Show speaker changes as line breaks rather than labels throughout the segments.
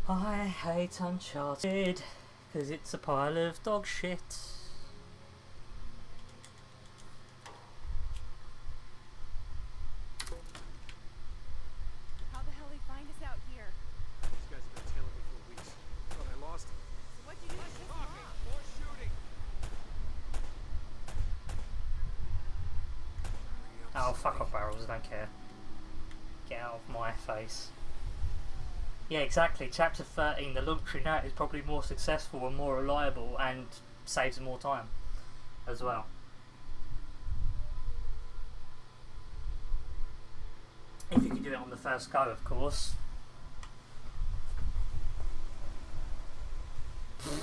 I hate Uncharted because it's a pile of dog shit.
How the hell they find us out here?
These guys have been tailing me for weeks. Thought I lost them.
So what'd you do to piss them off?
More shooting.
Oh, fuck off, barrels, I don't care. Get out of my face. Yeah, exactly. Chapter 13, the launching out is probably more successful and more reliable and saves more time as well. If you can do it on the first go, of course.
They're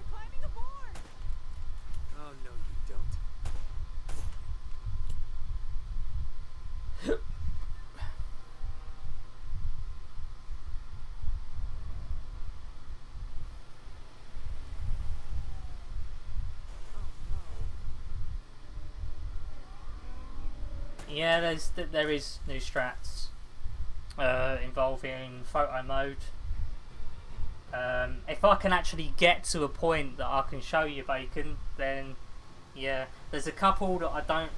climbing aboard!
Oh, no, you don't.
Yeah, there is new strats involving photo mode. If I can actually get to a point that I can show you, Bacon, then yeah. There's a couple that I don't.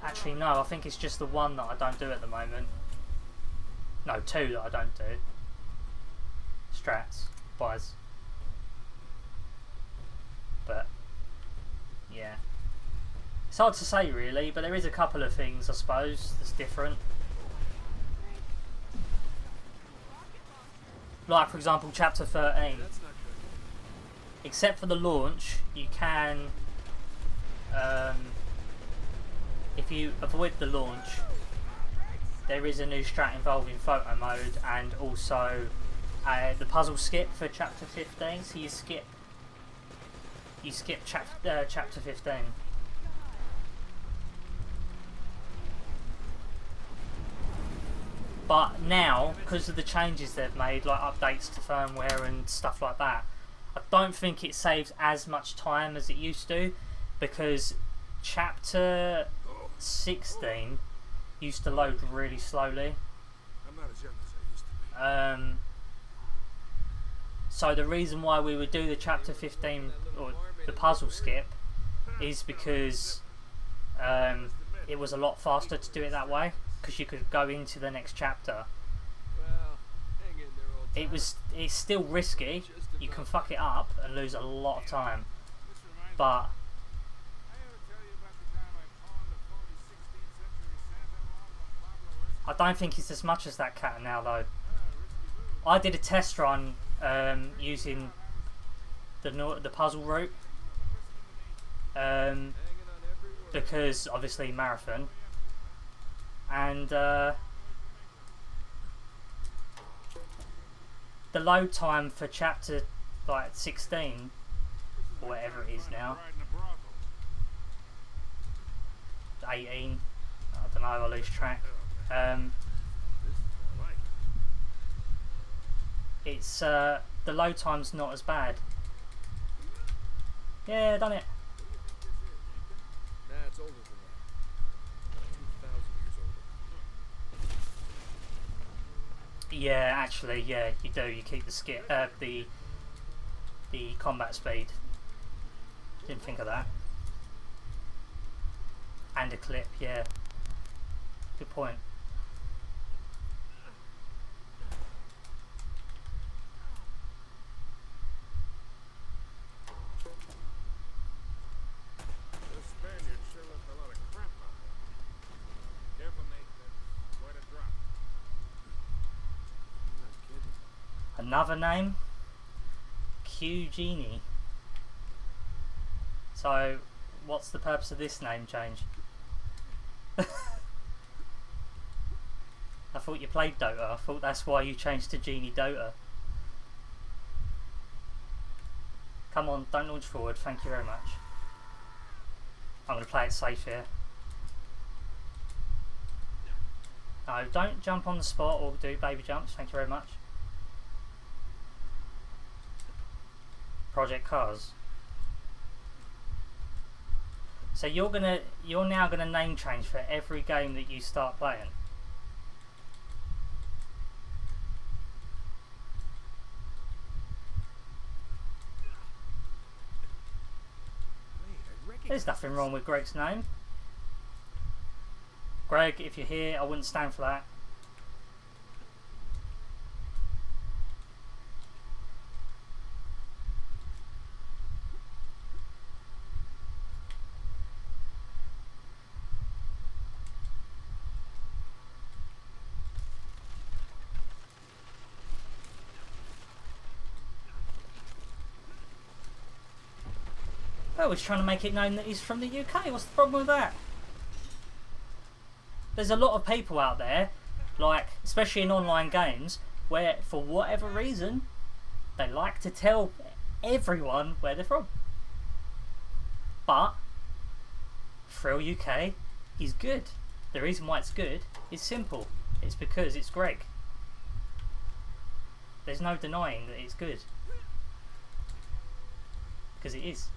Actually, no. I think it's just the one that I don't do at the moment. No, two that I don't do. Strats wise, but yeah. It's hard to say really, but there is a couple of things I suppose that's different. Like for example chapter 13.
That's not good.
Except for the launch, you can if you avoid the launch, there is a new strat involving photo mode and also the puzzle skip for chapter 15, so you skip chapter 15. But now, because of the changes they've made, like updates to firmware and stuff like that, I don't think it saves as much time as it used to, because chapter 16 used to load really slowly.
I'm not as young as I used to be.
So the reason why we would do the chapter 15 or the puzzle skip is because it was a lot faster to do it that way, because you could go into the next chapter.
Well, hang in there, old timer.
It's still risky. You can fuck it up and lose a lot of time, but I don't think it's as much as that cat now though. I did a test run using the puzzle route because obviously marathon, and the load time for chapter like 16 or whatever it is now, 18, I don't know, I lose track. It's the load time's not as bad. Yeah, done it.
Nah, it's older than that. 2,000 years older.
Yeah, actually, yeah, you do. You keep the skip, the combat speed. Didn't think of that. And a clip, yeah. Good point.
Those Spaniards sure left a lot of crap behind. Careful, mate. That's quite a drop. I'm not kidding.
Another name? Q Genie. So, what's the purpose of this name change? I thought you played Dota. I thought that's why you changed to Genie Dota. Come on, don't launch forward. Thank you very much. I'm going to play it safe here. No, don't jump on the spot or do baby jumps. Thank you very much. Project Cars. So you're now gonna name change for every game that you start playing. There's nothing wrong with Greg's name. Greg, if you're here, I wouldn't stand for that. Oh, he's trying to make it known that he's from the UK. What's the problem with that? There's a lot of people out there, like, especially in online games, where for whatever reason, they like to tell everyone where they're from. But Thrill UK is good. The reason why it's good is simple. It's because it's Greg. There's no denying that it's good. Because it is.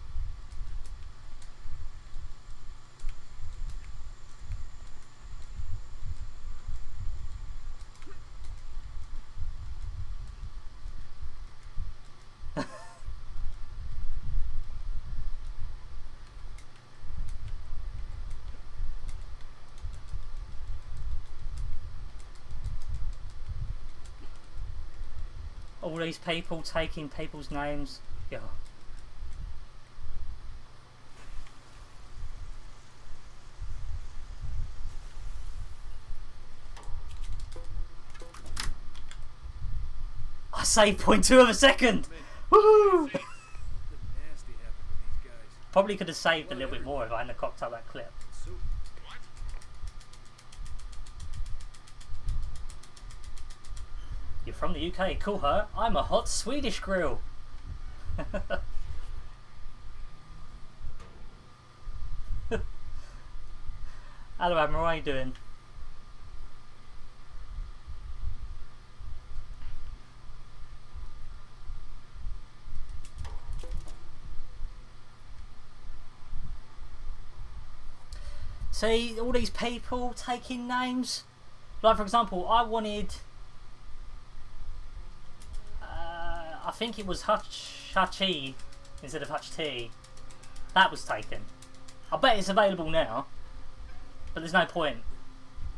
All these people taking people's names. Yeah. I saved 0.2 of a second! Woohoo! Probably could have saved a little bit more if I hadn't cocked up that clip. You're from the UK, cool, huh? I'm a hot Swedish grill. Hello, Admiral, how you doing? See, all these people taking names. Like, for example, I wanted... I think it was Hutchtee instead of Hutchtee. That was taken. I bet it's available now, but there's no point.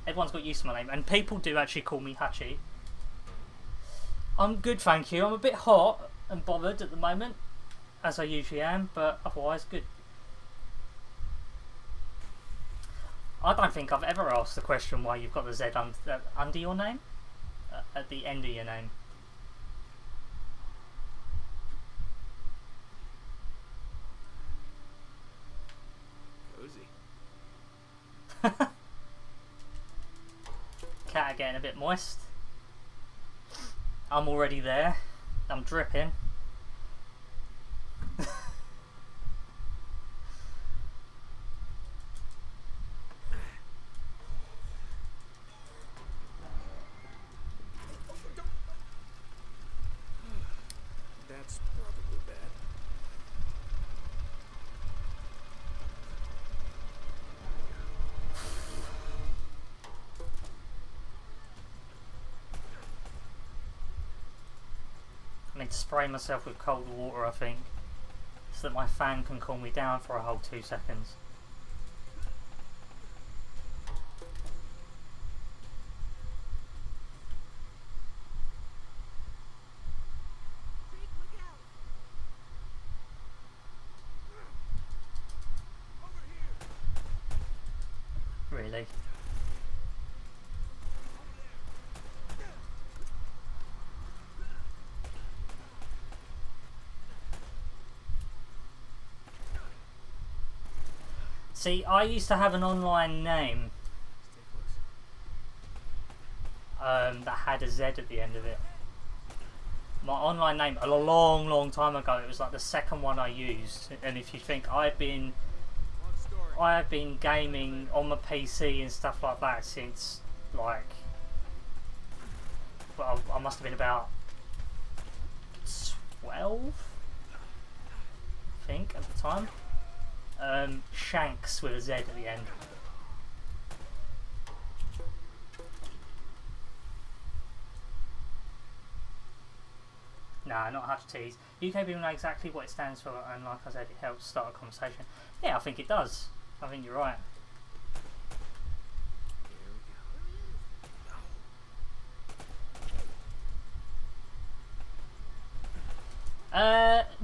Everyone's got used to my name, and people do actually call me Hutchtee. I'm good, thank you. I'm a bit hot and bothered at the moment, as I usually am, but otherwise good. I don't think I've ever asked the question why you've got the Z under your name, at the end of your name. Cat getting a bit moist. I'm already there. I'm dripping.
That's probably bad.
I need to spray myself with cold water, I think, so that my fan can cool me down for a whole 2 seconds.
Jake, look out!
Really? See, I used to have an online name that had a Z at the end of it. My online name, a long time ago, it was like the second one I used. And if you think I've been gaming on my PC and stuff like that since, like, well, I must have been about 12, I think, at the time. Shanks with a Z at the end. Nah, not Hutchtees. UK people know exactly what it stands for, and like I said, it helps start a conversation. Yeah, I think it does. I think you're right.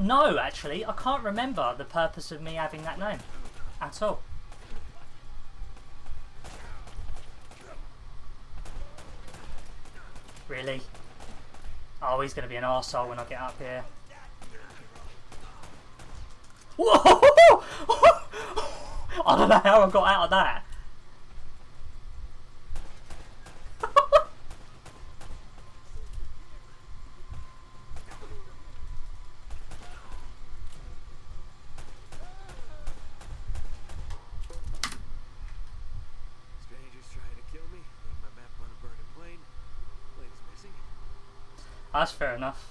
No, actually, I can't remember the purpose of me having that name at all. Really? Oh, he's going to be an arsehole when I get up here. Whoa! I don't know how I got out of that. That's fair enough.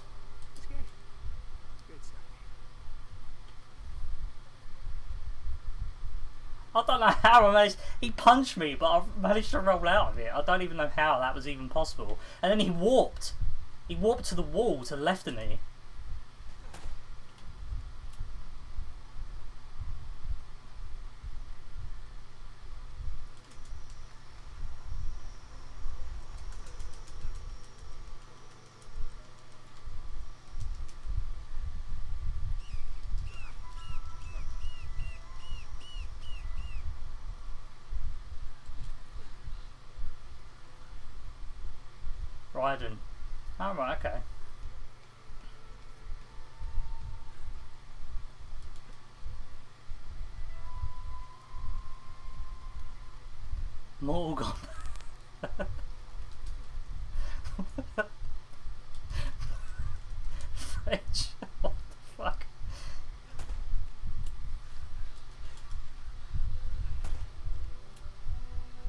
I don't know how I managed. He punched me, but I managed to roll out of it. I don't even know how that was even possible. And then he warped. He warped to the wall to the left of me. Raiden. Oh, right, okay. Morgan. French. What the fuck?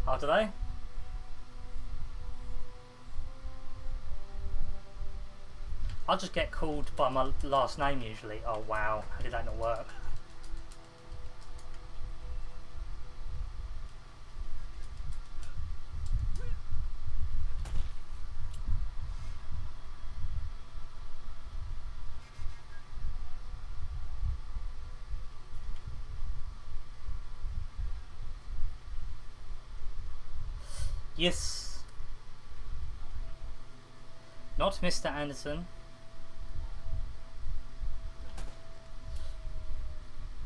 Oh, do they? I just get called by my last name usually. Oh wow, how did that not work? Yes. Not Mr. Anderson.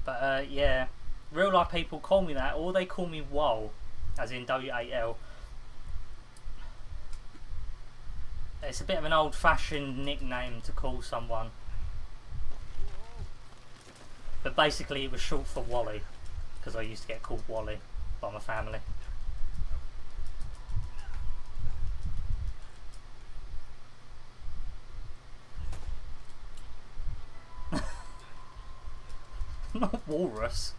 But yeah, real life people call me that, or they call me WAL, as in W-A-L. It's a bit of an old-fashioned nickname to call someone. But basically it was short for Wally, because I used to get called Wally by my family. Not walrus.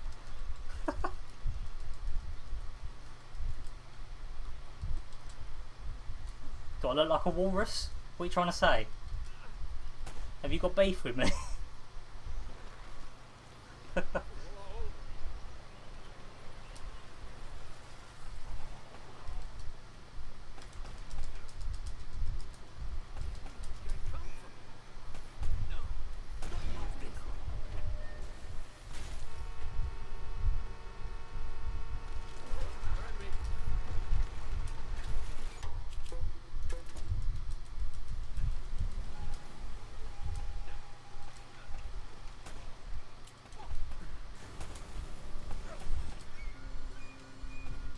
Do I look like a walrus? What are you trying to say? Have you got beef with me?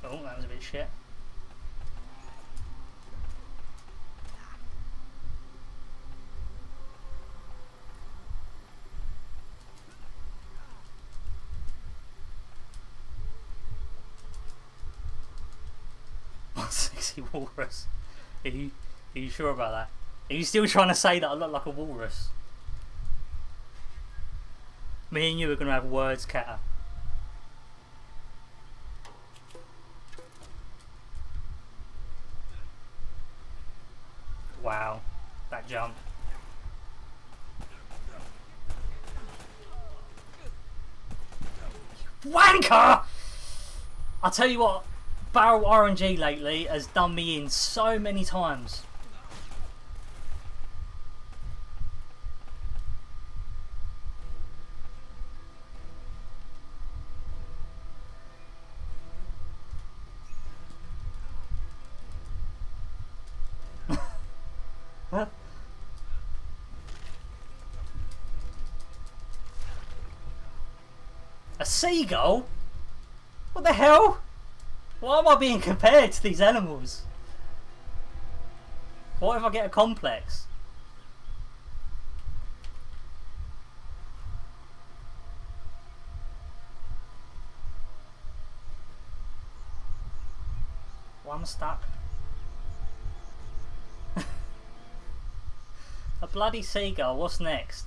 Oh, that was a bit shit. Sexy walrus. Are you sure about that? Are you still trying to say that I look like a walrus? Me and you are going to have words, Kata. Wow, that jump. You Wanker! I'll tell you what, barrel RNG lately has done me in so many times. A seagull? What the hell? Why am I being compared to these animals? What if I get a complex? Why am I stuck? A bloody seagull, what's next?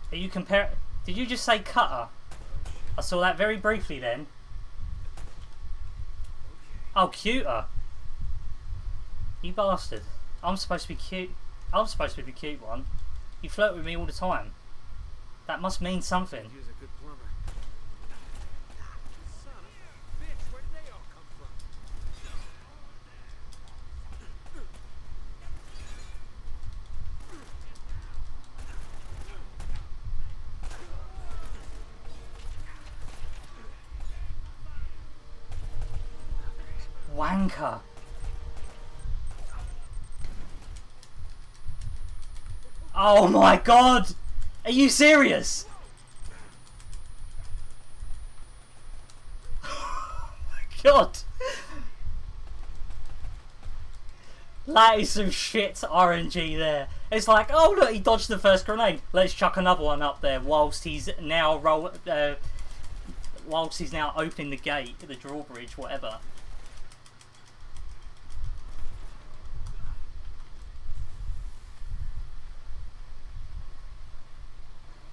Are you compare? Did you just say cutter? I saw that very briefly then. Oh, cuter. You bastard. I'm supposed to be cute. I'm supposed to be the cute one. You flirt with me all the time. That must mean something.
Use a good plumber. Son of a bitch, where did they all come from?
Wanker. Oh my god! Are you serious? Oh my god! That is some shit RNG there. It's like, oh look, he dodged the first grenade. Let's chuck another one up there whilst he's now opening the gate, the drawbridge, whatever.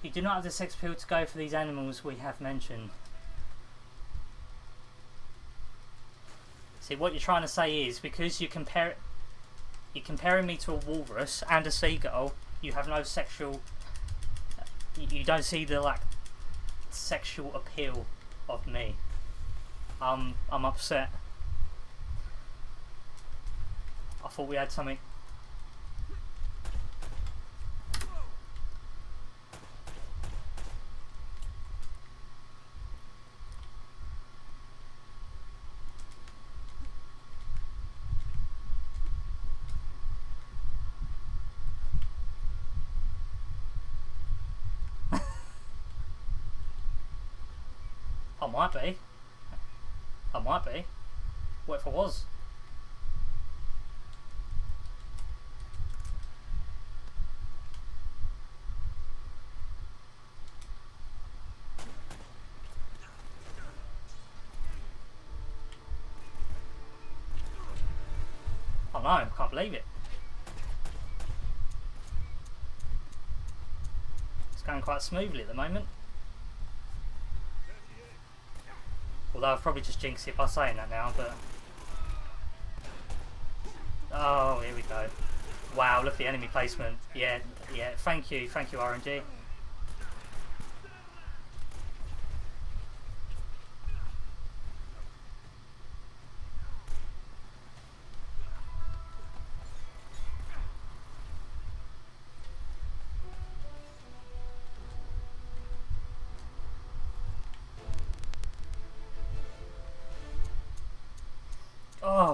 You do not have the sex appeal to go for these animals we have mentioned. See, what you're trying to say is, because you're comparing me to a walrus and a seagull, you have no sexual... You don't see the, like, sexual appeal of me. I'm upset. I thought we had something... I might be. I might be. What if I was? Oh no, I can't believe it. It's going quite smoothly at the moment. Although I've probably just jinxed it by saying that now, but... Oh, here we go. Wow, look at the enemy placement. Yeah, yeah, thank you RNG.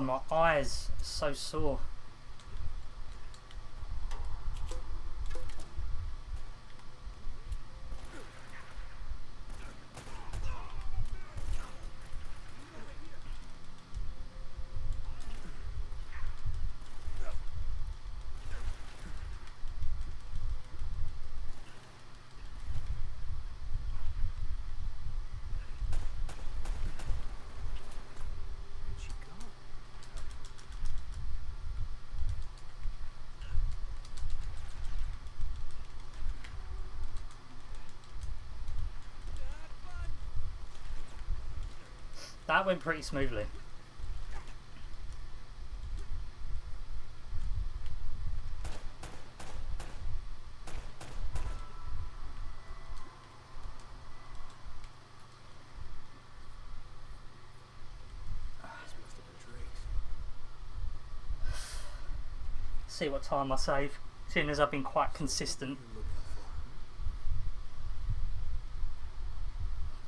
my eyes are so sore.
Where'd she go?
That went pretty smoothly.
This must have been Drake's.
See what time I save, seeing as I've been quite consistent.
You're looking for him.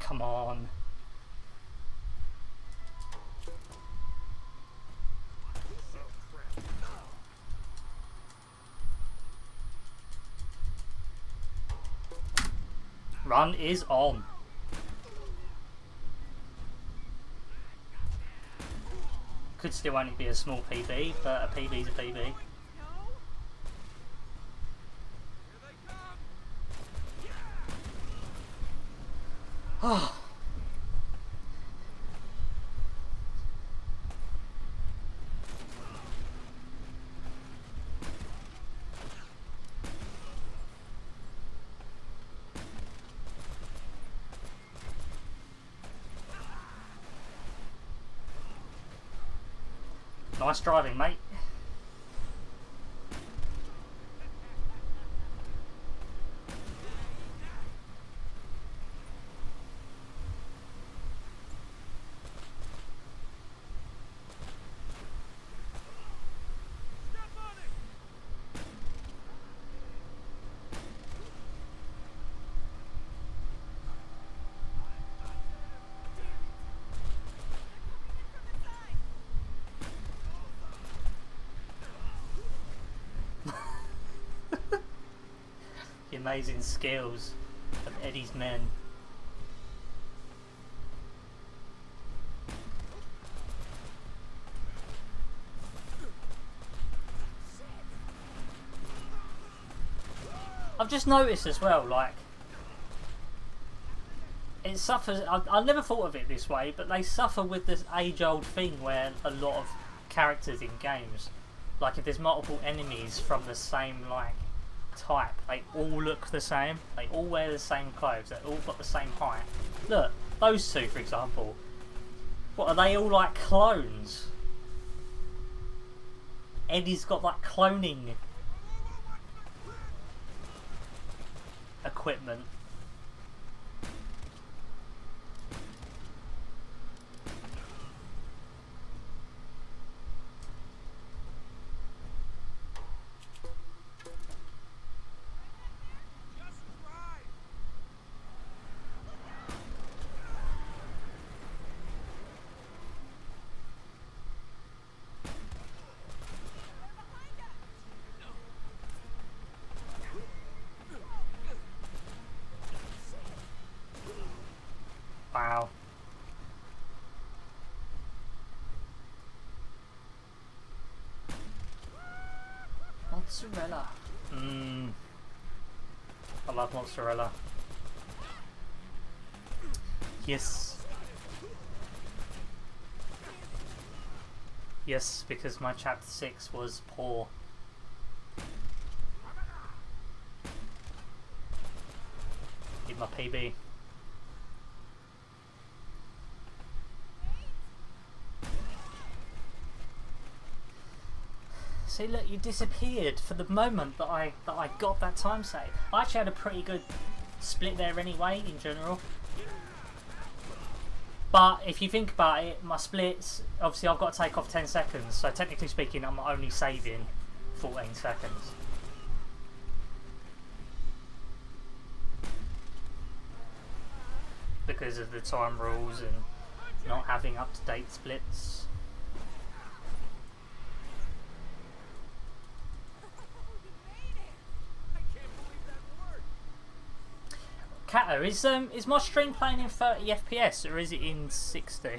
Come on. Run is on. Could still only be a small PB, but a PB's a PB.
No? Here they come!
Oh. Nice driving, mate.
Step on it!
The amazing skills of Eddie's men. I've just noticed as well, like, it suffers. I never thought of it this way, but they suffer with this age-old thing where a lot of characters in games, like if there's multiple enemies from the same like type, they all look the same. They all wear the same clothes. They all got the same height. Look, those two, for example. What are they all like clones? Eddie's got like cloning equipment.
Just drive!
Wow. Mozzarella. Mmm. I love mozzarella. Yes. Yes, because my chapter 6 was poor. Need my PB. See, look, you disappeared for the moment that I got that time save. I actually had a pretty good split there anyway, in general. But if you think about it, my splits, obviously I've got to take off 10 seconds, so technically speaking I'm only saving 14 seconds. Because of the time rules and not having up-to-date splits. Kata, is my stream playing in 30 FPS or is it in 60?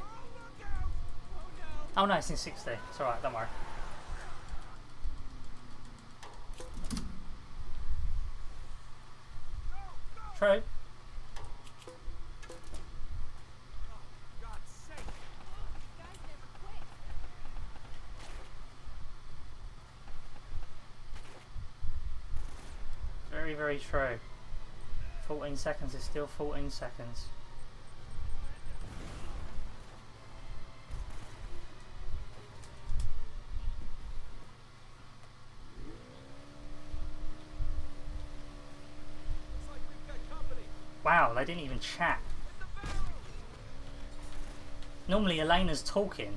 Oh no, it's in 60. It's alright, don't worry. True.
God's sake!
You guys never quit.
Very, very true. 14 seconds is still 14 seconds.
Looks like we've got company.
Wow, they didn't even chat.
Hit the barrel!
Normally Elena's talking.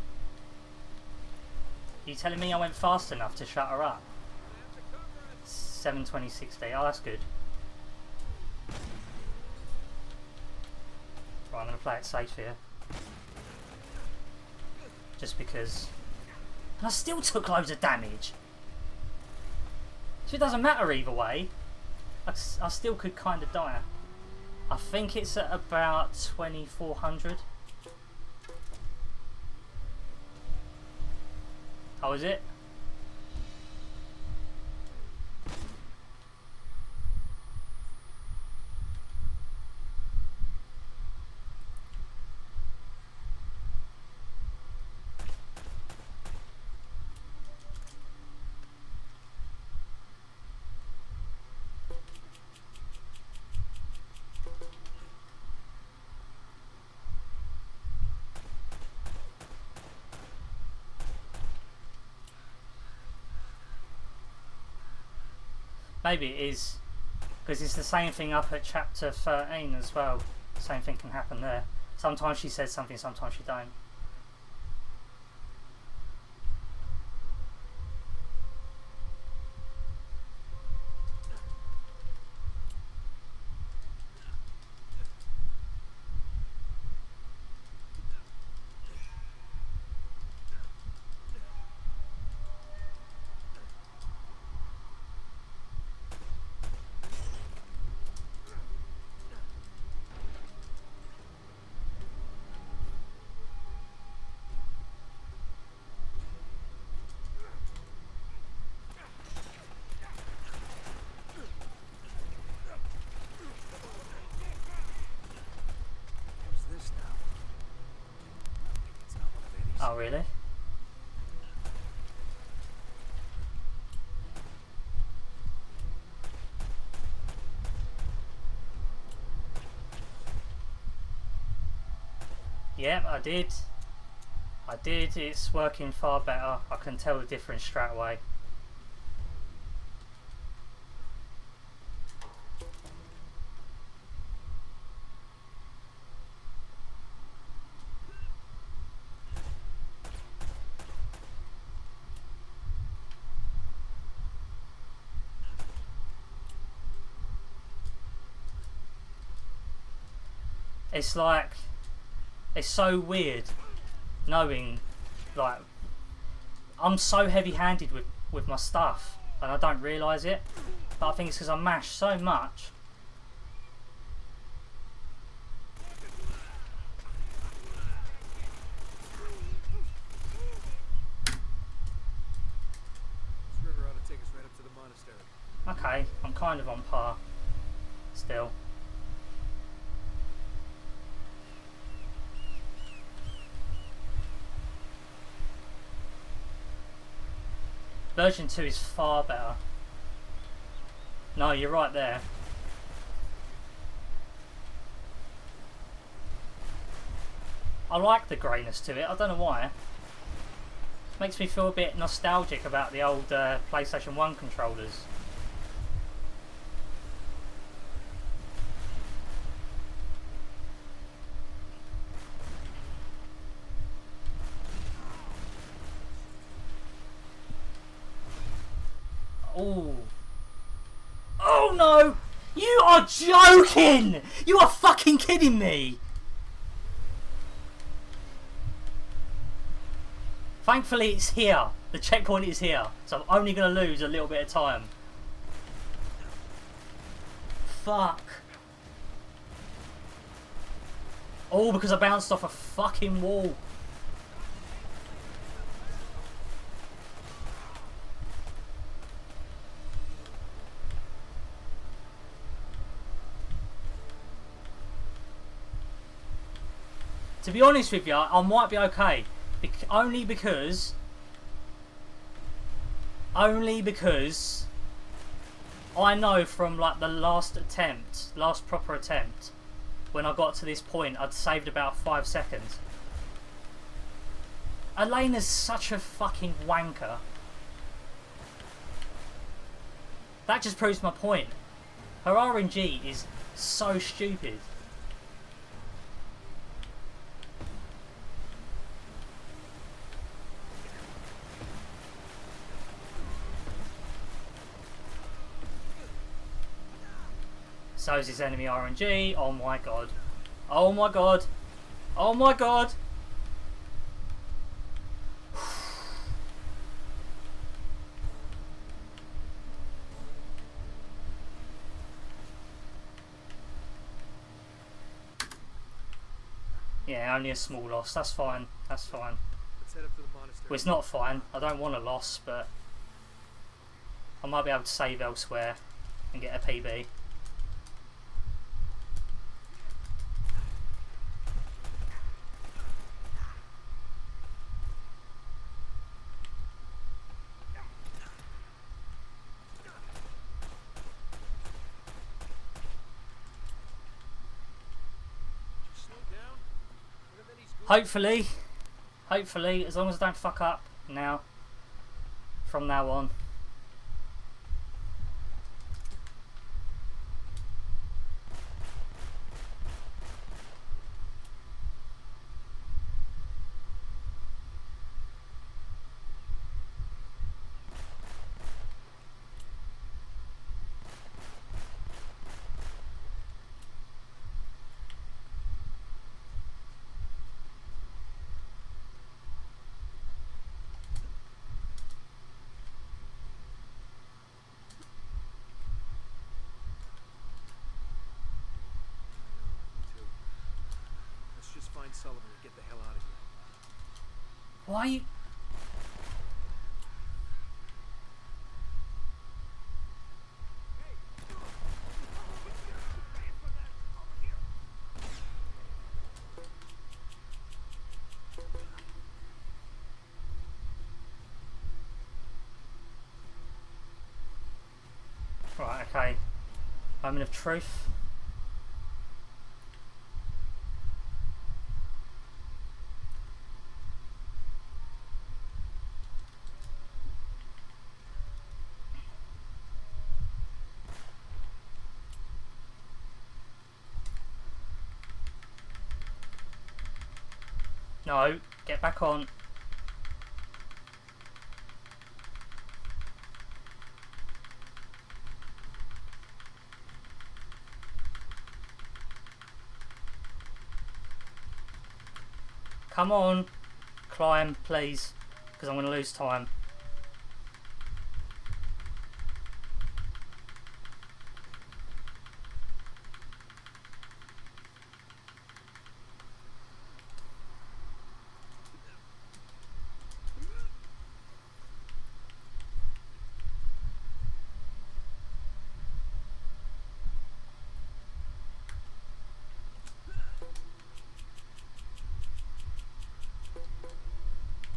You telling me I went fast enough to shut her up?
Gonna have to cover us.
72060. Oh, that's good. Right, I'm going to play it safe here. Just because... And I still took loads of damage. So it doesn't matter either way. I still could kind of die. I think it's at about 2400. Oh, is it? Maybe it is, because it's the same thing up at chapter 13 as well. Same thing can happen there. Sometimes she says something, sometimes she don't.
Who's this now? It's not one of Eddie's.
Oh, really? Yep, I did. I did. It's working far better. I can tell the difference straight away. It's like, it's so weird knowing, like, I'm so heavy-handed with my stuff and I don't realise it, but I think it's because I mash so much.
This river ought to take us right up to the monastery.
Okay, I'm kind of on par still. Version 2 is far better. No, you're right there. I like the greyness to it, I don't know why. Makes me feel a bit nostalgic about the old PlayStation 1 controllers. Oh. Oh no! You are joking! You are fucking kidding me! Thankfully it's here. The checkpoint is here. So I'm only going to lose a little bit of time. Fuck. All because I bounced off a fucking wall. To be honest with you, I might be okay. Only because I know from like the last proper attempt, when I got to this point, I'd saved about 5 seconds. Elena's such a fucking wanker. That just proves my point. Her RNG is so stupid. So is his enemy RNG. Oh my god. Oh my god. Oh my god. Yeah, only a small loss. That's fine. That's fine.
Let's head up to the monastery.
Well, it's not fine. I don't want a loss, but I might be able to save elsewhere and get a PB.
Just slow down. What if he's good?
Hopefully, as long as I don't fuck up now, from now on.
Too. Let's just find Sullivan and get the hell out of here.
Why are you... Right, okay. Moment of truth. No, get back on. Come on, climb, please, because I'm going to lose time.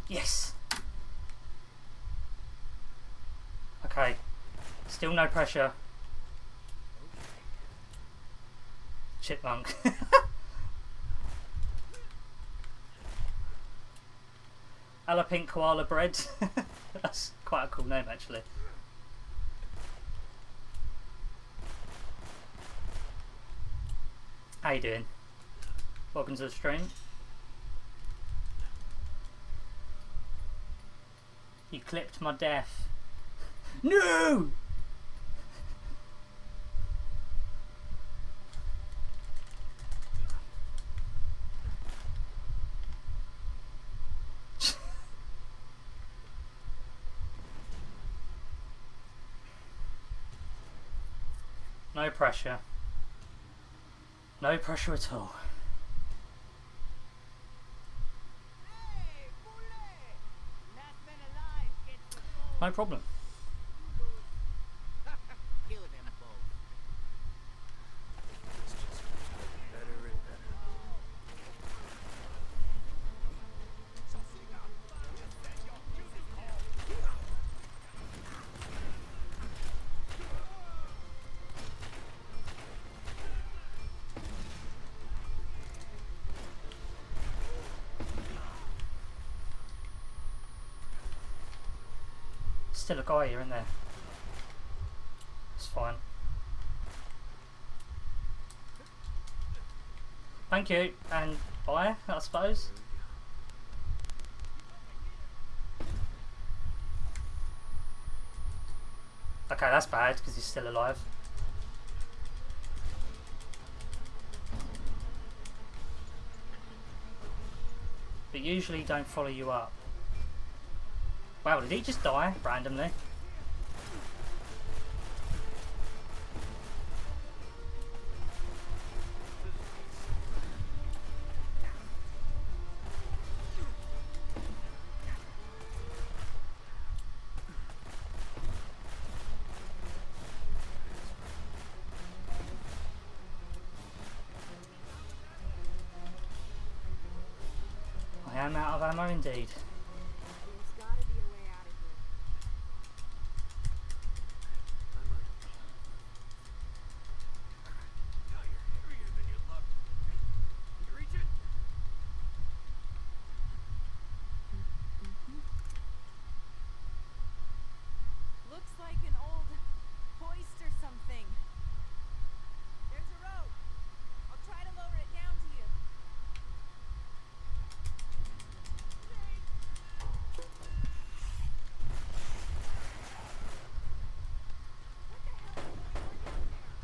Yes. Okay. Still no pressure. Chipmunk. Ala pink koala bread. That's quite a cool name, actually. How you doing? Welcome to the stream. You clipped my death. No! No pressure. No pressure at all. No problem.
Kill them both.
This just keeps getting better and better.
Still a guy here, isn't there? It's fine. Thank you, and bye, I suppose. Okay, that's bad, because he's still alive. But usually don't follow you up. Wow, did he just die randomly? I am out of ammo indeed.
There's gotta be a way out of here.
Now you're heavier than you look. Can you reach it?
Looks like an old hoist or something. There's a rope. I'll try to lower it down to you.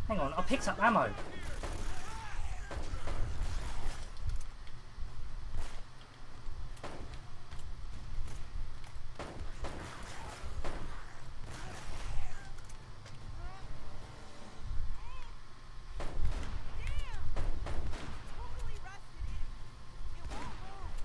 Hang on, I picked up ammo.
Totally rusted it. It won't move.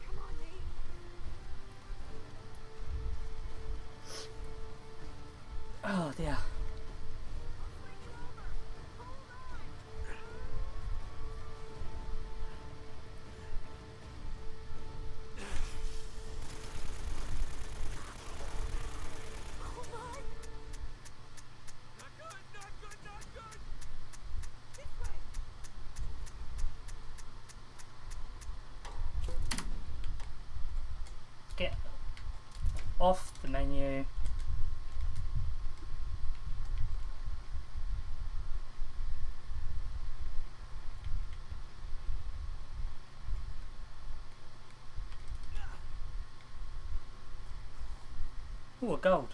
Come on, Nate.
Oh dear.
Hold on.
Not good, not good, not good!
This way.
Get off the menu. Ooh, a gold.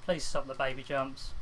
Please stop the baby jumps.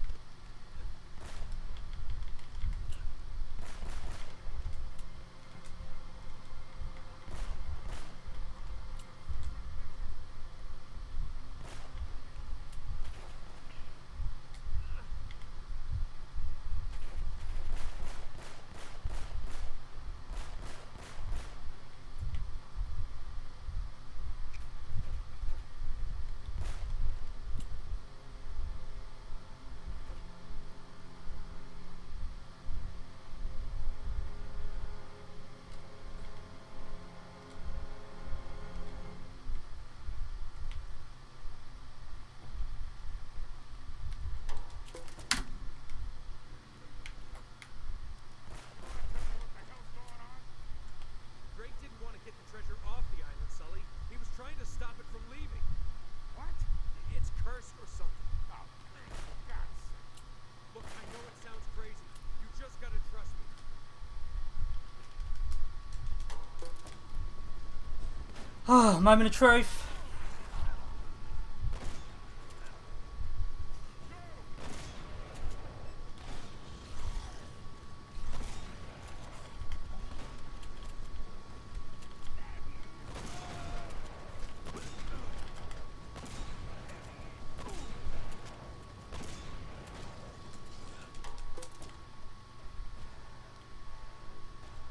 Oh, moment of truth.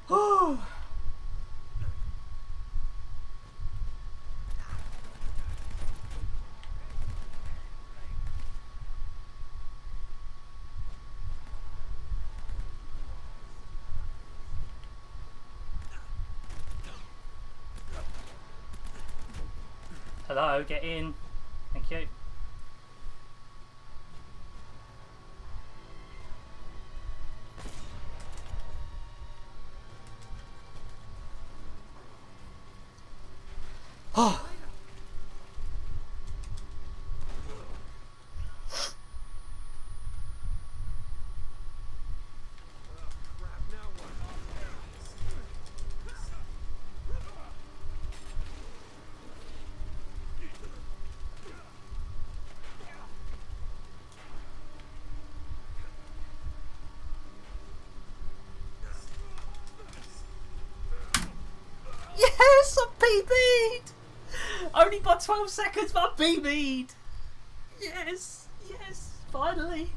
Oh. Hello, get in. Thank you. Oh.
Crap, now what?
Yes, I PB'd! Only by 12 seconds, but I PB'd! Yes, yes, finally.